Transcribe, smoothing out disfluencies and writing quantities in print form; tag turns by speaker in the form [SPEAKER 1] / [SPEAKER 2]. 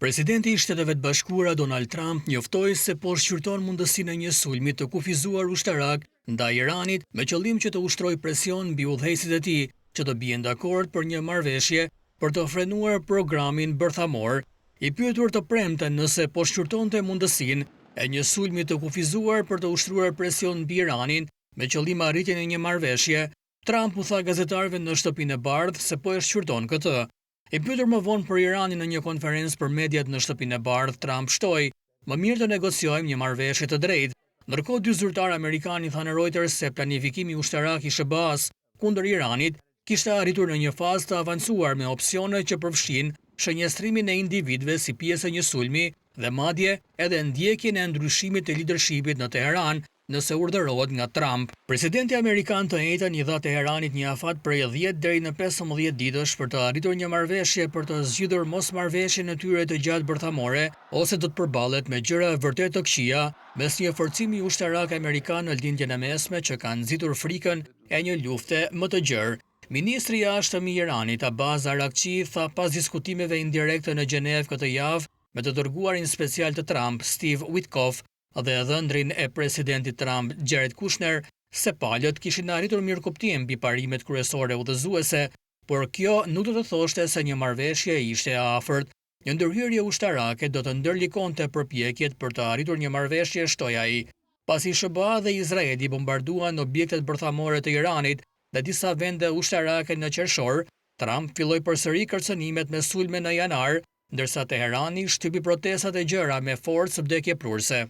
[SPEAKER 1] Presidenti i Shteteve të Bashkuara Donald Trump njoftoi se po shqyrton mundësinë e një sulmi të kufizuar ushtarak ndaj Iranit me qëllim që të ushtrojë presion mbi udhëheqësit e tij që të bien dakord për një marrëveshje për të frenuar programin bërthamor. I pyetur të premten nëse po shqyrtonte mundësinë e një sulmi të kufizuar për të ushtruar presion mbi Iranin me qëllim arritjen e një marrëveshje, Trump u tha gazetarëve në Shtëpinë e Bardhë se po e shqyrton këtë. I pyetur më vonë për Iranin në një konferencë për mediat në Shtëpinë e Bardhë, Trump shtoi: "Më mirë të negociojmë një marrëveshje të drejtë." Ndërkohë, dy zyrtarë amerikanë i thanë Reuters se planifikimi ushtarak i SBA-s kundër Iranit kishte arritur në një fazë të avancuar me opsione që përfshin shënjestrimin e individëve si pjesë e një sulmi dhe madje edhe ndjekjen e ndryshimit të lidershipit në Teheran nëse urdhërohet nga Trump. Presidenti amerikan të njëjtën i dha Teheranit një afat prej 10 deri në 15 ditësh për të arritur një marrëveshje për të zgjidhur mosmarrëveshjen e tyre të gjatë bërthamore ose do të përballet me gjëra vërtet të këqija mes një forcimi ushtarak amerikan në lindjen e mesme që ka nxitur frikën e një lufte më të gjerë. Ministri i jashtëm i Iranit Abbas Araghchi tha pas diskutimeve indirekte në Gjenevë këtë javë me të dërguarin special të Trump, Steve Witkoff, dhe dhëndrin e presidentit Trump, Jared Kushner, se palët kishin arritur mirëkuptim mbi parimet kryesore udhëzuese, por kjo nuk do të thoshte se një marrëveshje ishte e afërt. Një ndërhyrje ushtarake do të ndërlikonte përpjekjet për të arritur një marrëveshje, shtoi ai. Pasi SBA dhe Izraeli bombarduan objektet bërthamore të Iranit dhe disa vende ushtarake në qershor, Trump filloi përsëri kërcënimet me sulme në janar, ndërsa Teherani shtypi protestat e gjëra me forcë vdekjeprurse.